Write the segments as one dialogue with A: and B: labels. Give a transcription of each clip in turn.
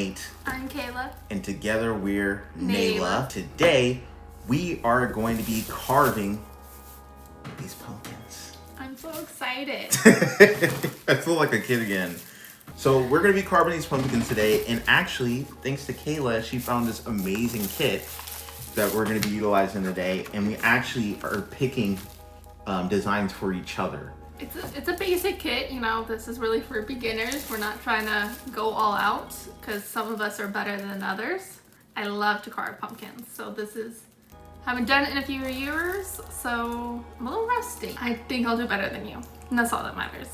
A: Nate.
B: I'm Kayla.
A: And together we're
B: Naila.
A: Naila. Today we are going to be carving these pumpkins.
B: I'm so excited.
A: I feel like a kid again. So we're going to be carving these pumpkins today, and actually, thanks to Kayla, she found this amazing kit that we're going to be utilizing today, and we actually are picking designs for each other.
B: It's a basic kit, you know, this is really for beginners. We're not trying to go all out because some of us are better than others. I love to carve pumpkins, so haven't done it in a few years, so I'm a little rusty. I think I'll do better than you, and that's all that matters.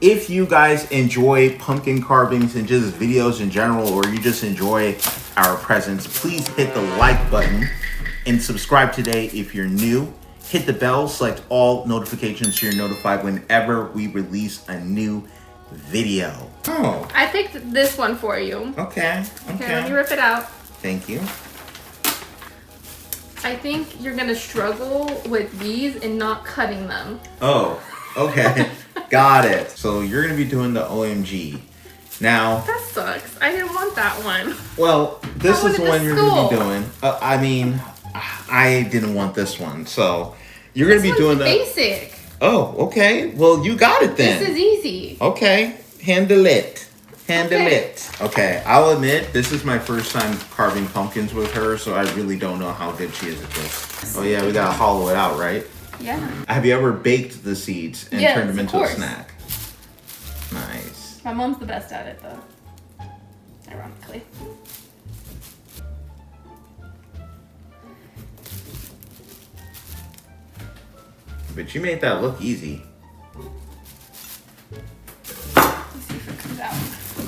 A: If you guys enjoy pumpkin carvings and just videos in general, or you just enjoy our presence, please hit the like button and subscribe today if you're new. Hit the bell, select all notifications so you're notified whenever we release a new video. Oh.
B: I picked this one for you.
A: Okay.
B: Okay, let me rip it out.
A: Thank you.
B: I think you're gonna struggle with these and not cutting them.
A: Oh, okay. Got it. So you're gonna be doing the OMG. Now.
B: That sucks. I didn't want that one.
A: Well, this is the one you're gonna be doing. I didn't want this one, so you're gonna be doing the
B: basic.
A: Oh, okay. Well, you got it then.
B: This is easy.
A: Okay, handle it. Okay, I'll admit this is my first time carving pumpkins with her, so I really don't know how good she is at this. Oh yeah, we gotta hollow it out, right?
B: Yeah.
A: Have you ever baked the seeds and turned them into a snack? Nice.
B: My mom's the best at it, though. Ironically.
A: But you made that look easy.
B: Let's see if it comes out.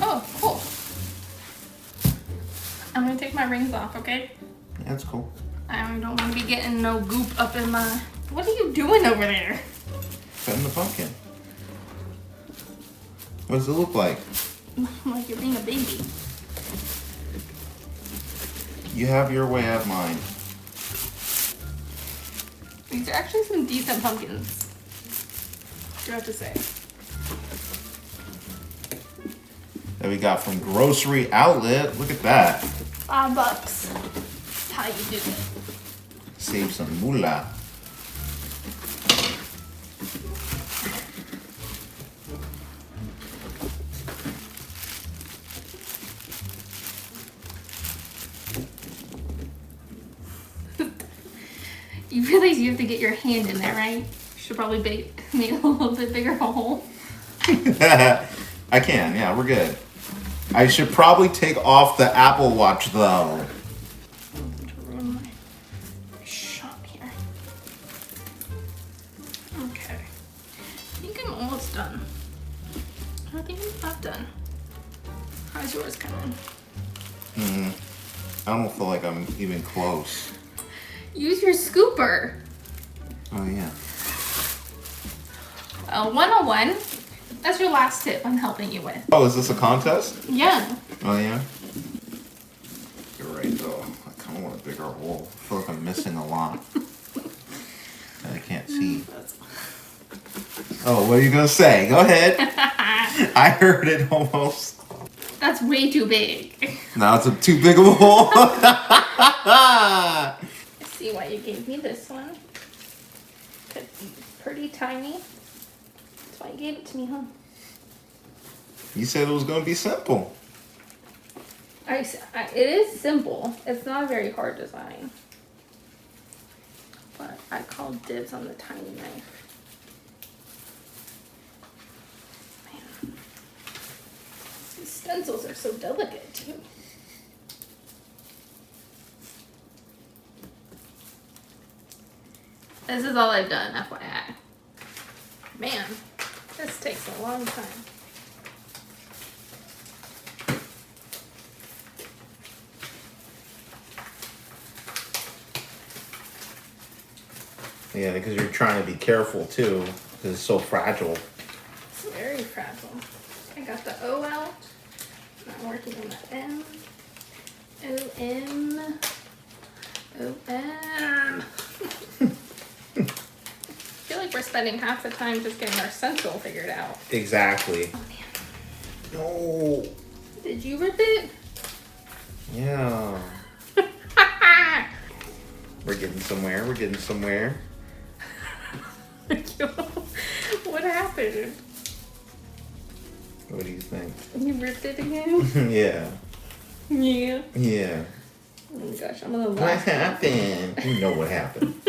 B: Oh, cool. I'm gonna take my rings off, okay?
A: Yeah, that's cool.
B: I don't want to be getting no goop up in my... What are you doing over there?
A: Cutting the pumpkin. What does it look like?
B: Like you're being a baby.
A: You have your way, I have mine.
B: These are actually some decent pumpkins. Do I have to say?
A: That we got from Grocery Outlet. Look at that.
B: $5. That's how you do it.
A: Save some moolah.
B: You realize you have to get your hand in there, right? You should probably make a little bit bigger hole.
A: I can, yeah, we're good. I should probably take off the Apple Watch though.
B: To ruin my shot here. Okay. I think I'm almost done. I think I'm not done. How's yours coming?
A: I don't feel like I'm even close.
B: Use your scooper.
A: Oh yeah.
B: 101. That's your last tip I'm helping you with.
A: Oh, is this a contest?
B: Yeah.
A: Oh yeah? You're right though. I kind of want a bigger hole. I feel like I'm missing a lot. I can't see. Oh, what are you going to say? Go ahead. I heard it almost.
B: That's way too big.
A: Now it's a too big of a hole.
B: I see why you gave me this one. It's pretty tiny. That's why you gave it to me, huh?
A: You said it was going to be simple.
B: It is simple. It's not a very hard design. But I called dibs on the tiny knife. Man. These stencils are so delicate, too. This is all I've done, FYI. Man, this takes a long time.
A: Yeah, because you're trying to be careful too, because it's so fragile.
B: It's very fragile. I got the O out. Not working on the M. O-M. O-M. I feel like we're spending half the time just getting our central figured out.
A: Exactly.
B: Oh, man.
A: No.
B: Did you rip it?
A: Yeah. We're getting somewhere. We're getting somewhere.
B: What happened?
A: What do you think?
B: You ripped it again?
A: Yeah.
B: Yeah.
A: Yeah.
B: Oh my gosh, I'm gonna
A: What
B: laugh.
A: happened? You know what happened.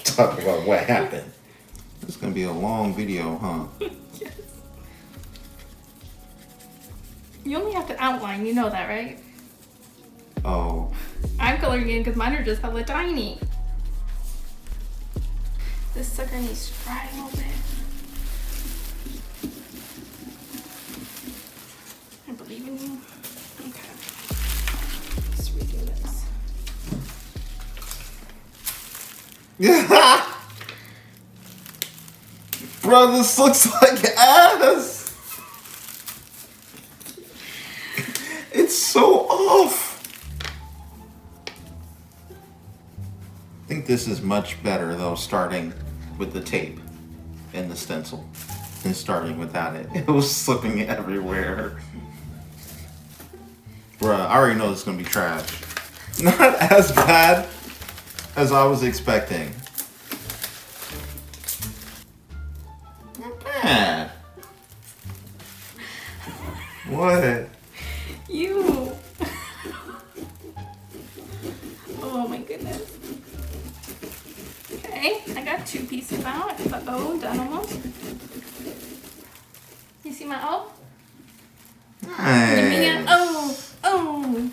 A: Talk about what happened. It's gonna be a long video, huh?
B: Yes. You only have to outline, you know that, right?
A: Oh.
B: I'm coloring in because mine are just hella tiny. This sucker needs to dry a little bit. I believe in you. Okay. Let's redo this.
A: Bro, this looks like ass. It's so off. I think this is much better though, starting with the tape and the stencil than starting without it. It was slipping everywhere. Bruh, I already know this is gonna be trash. Not as bad as I was expecting. Not bad. What?
B: You. Oh my goodness. Okay, I got 2 pieces out. I got the O done almost. You see my O? Give me an O. O.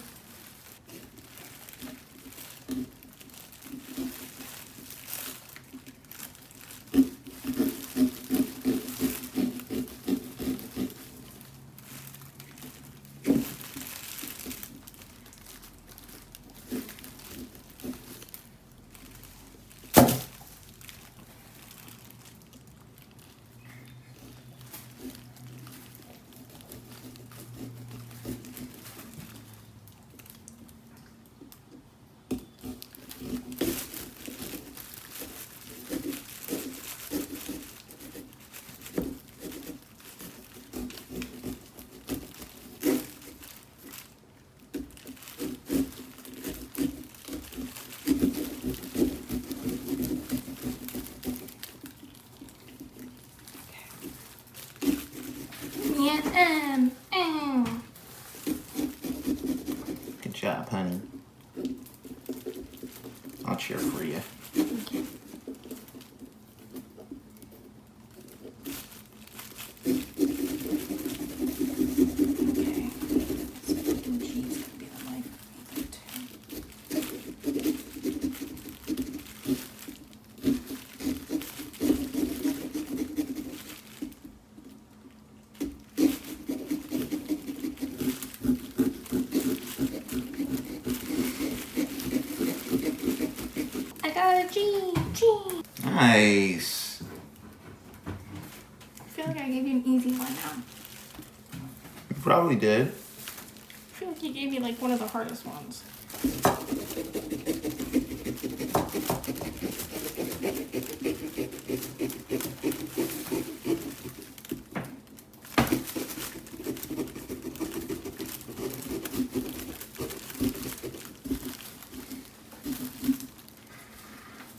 B: M.
A: Good job, honey. I'll cheer for you.
B: Okay. Okay. So making cheese could be the life of me too. I got a G.
A: Nice.
B: I feel like I gave you an easy one now.
A: You probably did.
B: I feel like you gave me like one of the hardest ones.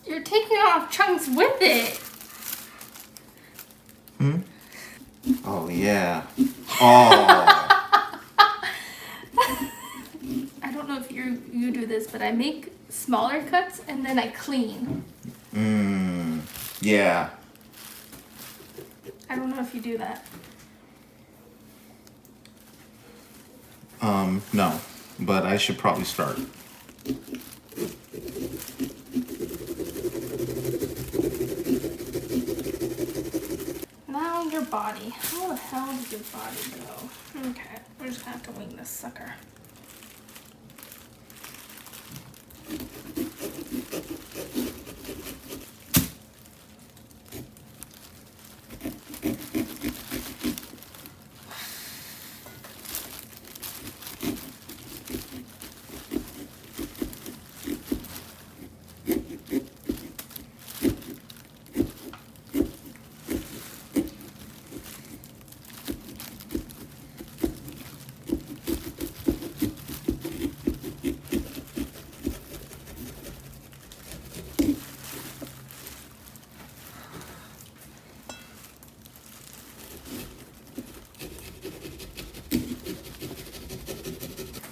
B: You're taking off chunks with it.
A: Hmm? Oh, yeah. Oh.
B: I don't know if you do this, but I make smaller cuts and then I clean.
A: Yeah.
B: I don't know if you do that.
A: No. But I should probably start.
B: Now your body. How the hell did your body go? Okay, we're just gonna have to wing this sucker.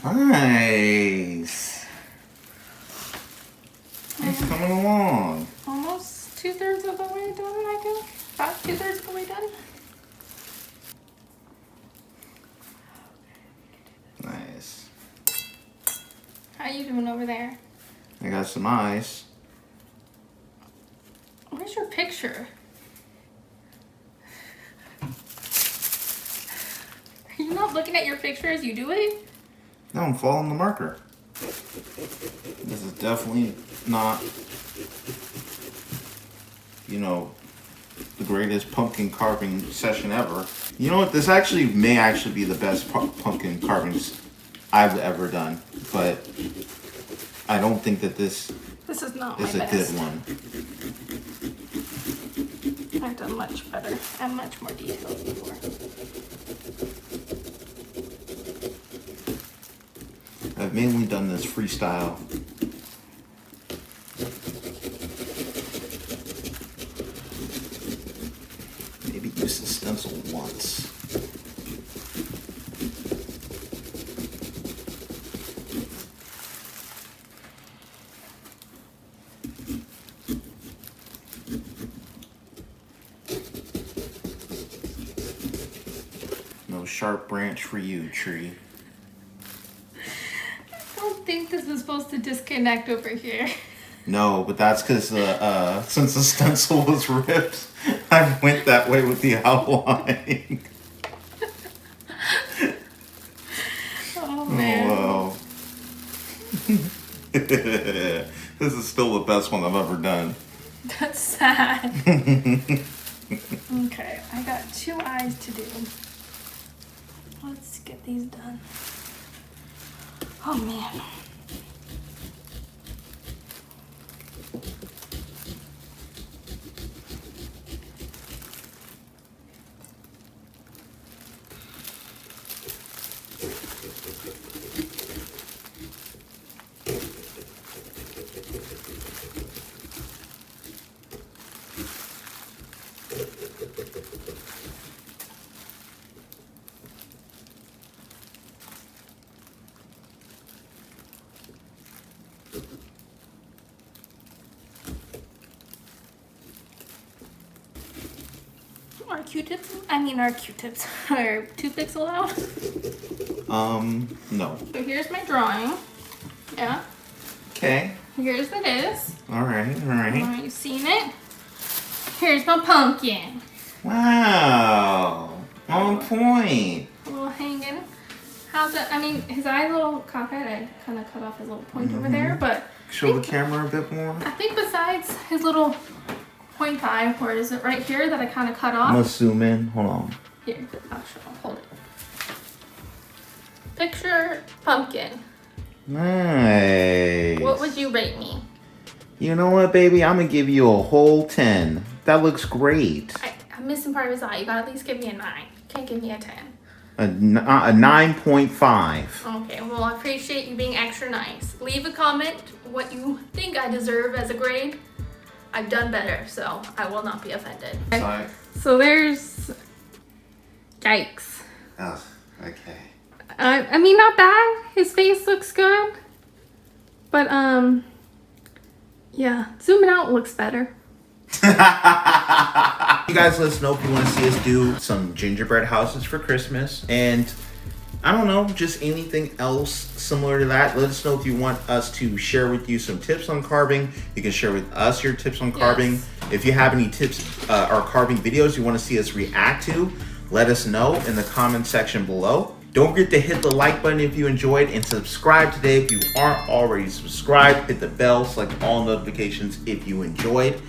A: Nice. It's coming along.
B: Almost 2/3 of the way done, I think. About 2/3 of the way done.
A: Nice.
B: How you doing over there?
A: I got some eyes.
B: Where's your picture? Are you not looking at your picture as you do it?
A: No, I'm following the marker. This is definitely not, you know, the greatest pumpkin carving session ever. You know what? This may actually be the best pumpkin carvings I've ever done, but I don't think that this
B: is not
A: is
B: my
A: a
B: best.
A: good one.
B: I've done much better and much more detailed before.
A: I've mainly done this freestyle. Maybe use the stencil once. No sharp branch for you, tree.
B: I don't think this was supposed to disconnect over here.
A: No, but that's because since the stencil was ripped, I went that way with the outline.
B: Oh man.
A: Oh, wow. This is still the best one I've ever done.
B: That's sad. Okay, I got 2 eyes to do. Let's get these done. Oh man. Are Q-tips? Are Q-tips. Are toothpicks allowed?
A: No.
B: So here's my drawing. Yeah.
A: Okay.
B: Here's the disc.
A: Alright, alright.
B: You've seen it. Here's my pumpkin.
A: Wow. On point.
B: A little hanging. How's it? His eye a little cockeyed. I kind of cut off his little point over there, but
A: Show the camera a bit more.
B: I think besides his little point eye, where is it? Right here that I kind of cut off.
A: I'm gonna zoom in. Hold on.
B: Here, I'll show. Hold it. Picture pumpkin.
A: Nice.
B: What would you rate me?
A: You know what, baby? I'm gonna give you a whole 10. That looks great.
B: I'm missing part of his eye. You gotta at least give me a 9. Can't give me a 10.
A: A 9.5.
B: Okay, well, I appreciate you being extra nice. Leave a comment what you think I deserve as a grade. I've done better, so I will not be offended.
A: Sorry.
B: So there's... Yikes.
A: Oh, okay.
B: Not bad. His face looks good. But, yeah, zooming out looks better.
A: You guys let us know if you want to see us do some gingerbread houses for Christmas. And I don't know, just anything else similar to that. Let us know if you want us to share with you some tips on carving. You can share with us your tips on carving.
B: Yes.
A: If you have any tips or carving videos you want to see us react to, let us know in the comment section below. Don't forget to hit the like button if you enjoyed and subscribe today if you aren't already subscribed. Hit the bell, select all notifications if you enjoyed.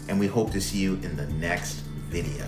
A: And we hope to see you in the next video.